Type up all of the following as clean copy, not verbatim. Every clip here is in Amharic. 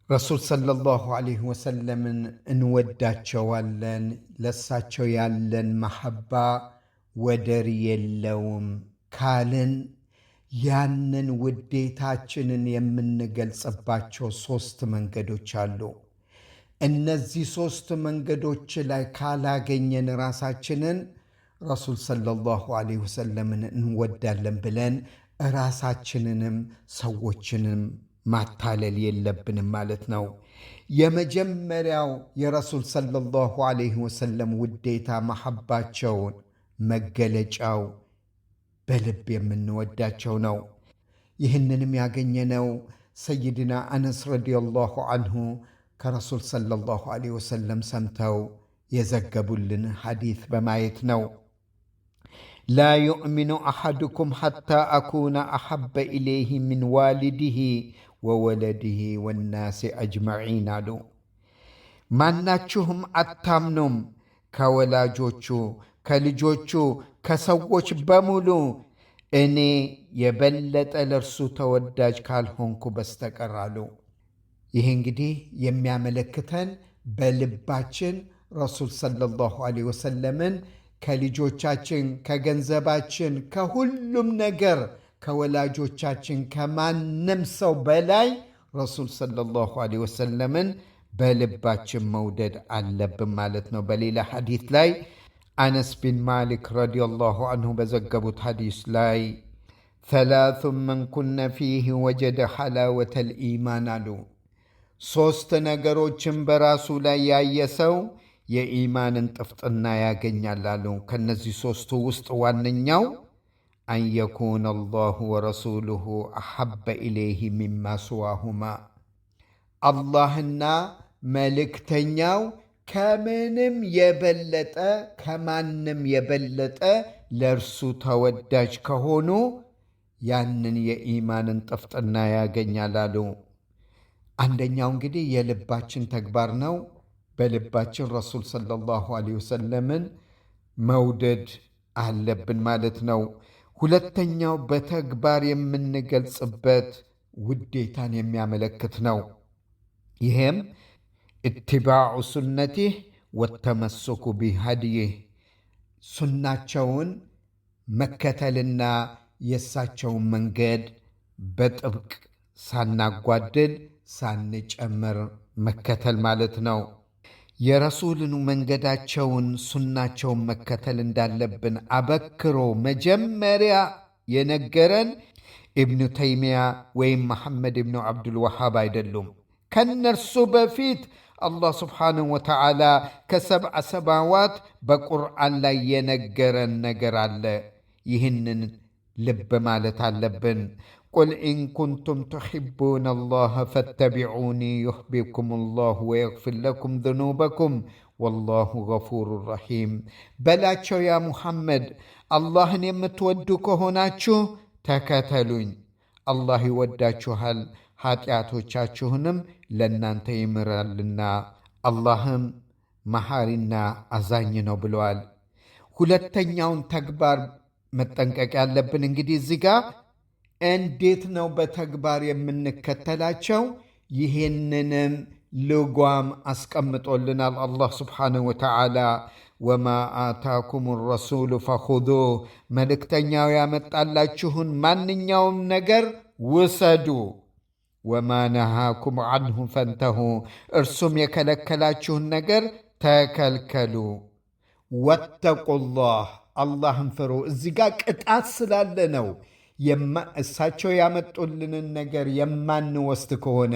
ረሱል ሰለላሁ ዐለይሂ ወሰለምን እንወዳቸዋለን። ለሳቸው ያለን መሐባ ወደር የለውም ካልን ያንን ውዴታችንን የምንገልጽባቸው ሦስት መንገዶች አሉ። እነዚህ ሦስት መንገዶች ላይ ካላገኘን ራሳችንን ረሱል ሰለላሁ ዐለይሂ ወሰለምን እንወዳለን ብለን ራሳችንንም ሰዎችንም ማታለል የለብንም ማለት ነው። የመጀመሪያው የረሱል ሰለላሁ ዐለይሂ ወሰለም ውዴታ መሐባቸውን መገለጫው በልብ የምንወዳቸው ነው። ይህንንም ያገኘነው ሰይድና አነስ ረዲየላሁ አንሁ ከረሱል ሰለላሁ ዐለይሂ ወሰለም ሰምተው የዘገቡልን ሐዲት በማየት ነው። ላ ዩእሚኑ አሐዱኩም ሐታ አኩነ አሐበ ኢለይህ ሚን ዋሊዲህ ወወለዲህ ወናሲ አጅመዒን አሉ። ማናችሁም አታምኑም ከወላጆቹ፣ ከልጆቹ፣ ከሰዎች በሙሉ እኔ የበለጠ ለእርሱ ተወዳጅ ካልሆንኩ በስተቀር አሉ። ይህ እንግዲህ የሚያመለክተን በልባችን ረሱል ሰለላሁ ዐለይሂ ወሰለምን ከልጆቻችን፣ ከገንዘባችን፣ ከሁሉም ነገር ከወላጆቻችን ከማንም ሰው በላይ ረሱል ሰለላሁ ዐለይሂ ወሰለምን በልባችን መውደድ አለብን ማለት ነው። በሌላ ሐዲት ላይ አነስ ቢን ማሊክ ረዲየላሁ አንሁ በዘገቡት ሐዲስ ላይ ሰላሱን መን ኩነ ፊህ ወጀደ ሐላወተል ኢማን አሉ። ሦስት ነገሮችን በራሱ ላይ ያየ ሰው የኢማንን ጥፍጥና ያገኛል አሉ። ከነዚህ ሦስቱ ውስጥ ዋነኛው አን የኩነ አላሁ ወረሱሉሁ አሐበ ኢለይህ ሚማ ስዋሁማ፣ አላህና መልእክተኛው ከምንም የበለጠ ከማንም የበለጠ ለእርሱ ተወዳጅ ከሆኑ ያንን የኢማንን ጥፍጥና ያገኛል አሉ። አንደኛው እንግዲህ የልባችን ተግባር ነው። በልባችን ረሱል ሰለላሁ ዐለይሂ ወሰለምን መውደድ አለብን ማለት ነው። ሁለተኛው በተግባር የምንገልጽበት ውዴታን የሚያመለክት ነው። ይሄም ኢትባዑ ሱነቲህ ወተመሰኩ ቢሃድይህ፣ ሱናቸውን መከተልና የእሳቸውን መንገድ በጥብቅ ሳናጓድል ሳንጨምር መከተል ማለት ነው። የረሱልን መንገዳቸውን ሱናቸውን መከተል እንዳለብን አበክሮ መጀመሪያ የነገረን ኢብኑ ተይሚያ ወይም መሐመድ ኢብኑ ዓብዱልወሃብ አይደሉም። ከነርሱ በፊት አላህ ስብሓንሁ ወተዓላ ከሰብዐ ሰማዋት በቁርአን ላይ የነገረን ነገር አለ። ይህንን ልብ ማለት አለብን። ቁል ኢን ኩንቱም ትሕቡነ አላህ ፈተቢዑኒ ዩሕቢብኩም አላሁ ወየግፊር ለኩም ዝኑበኩም ወላሁ ገፉሩ ረሒም በላቸው ያ ሙሐመድ፣ አላህን የምትወዱ ከሆናችሁ ተከተሉኝ፣ አላህ ይወዳችኋል፣ ኃጢአቶቻችሁንም ለእናንተ ይምራልና አላህም መሐሪና አዛኝ ነው ብለዋል። ሁለተኛውን ተግባር መጠንቀቅ ያለብን እንግዲህ እዚህ ጋር እንዴት ነው በተግባር የምንከተላቸው? ይህንንም ልጓም አስቀምጦልናል አላህ ስብሓንሁ ወተዓላ። ወማ አታኩም ረሱሉ ፈኹዙህ፣ መልእክተኛው ያመጣላችሁን ማንኛውም ነገር ውሰዱ። ወማ ነሃኩም ዐንሁ ፈንተሁ፣ እርሱም የከለከላችሁን ነገር ተከልከሉ። ወተቁላህ፣ አላህን ፍሩ። እዚህ ጋር ቅጣት ስላለ ነው። እሳቸው ያመጡልንን ነገር የማንወስድ ከሆነ፣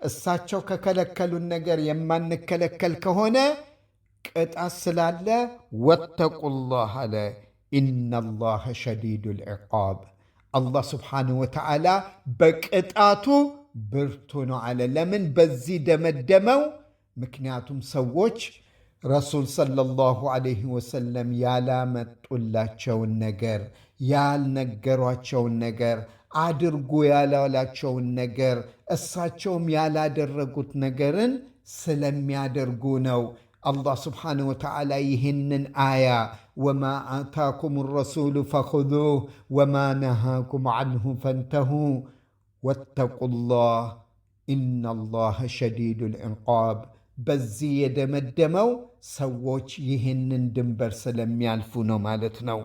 እሳቸው ከከለከሉን ነገር የማንከለከል ከሆነ ቅጣት ስላለ ወተቁላህ አለ። ኢነላህ ሸዲዱል ዒቃብ፣ አላህ ስብሓንሁ ወተዓላ በቅጣቱ ብርቱ ነው አለ። ለምን በዚህ ደመደመው? ምክንያቱም ሰዎች ረሱል ሰለላሁ ዐለይሂ ወሰለም ያላመጡላቸውን ነገር፣ ያልነገሯቸውን ነገር፣ አድርጉ ያላላቸውን ነገር፣ እሳቸውም ያላደረጉት ነገርን ስለሚያደርጉ ነው። አላህ ስብሓንሁ ወተዓላ ይህንን አያ ወማ አታኩም ረሱሉ ፈኹዙህ ወማ ነሃኩም ዐንሁ ፈንተሁ ወተቁላህ ኢነላህ ሸዲዱል ዒቃብ። በዚህ የደመደመው ሰዎች ይህንን ድንበር ስለሚያልፉ ነው ማለት ነው።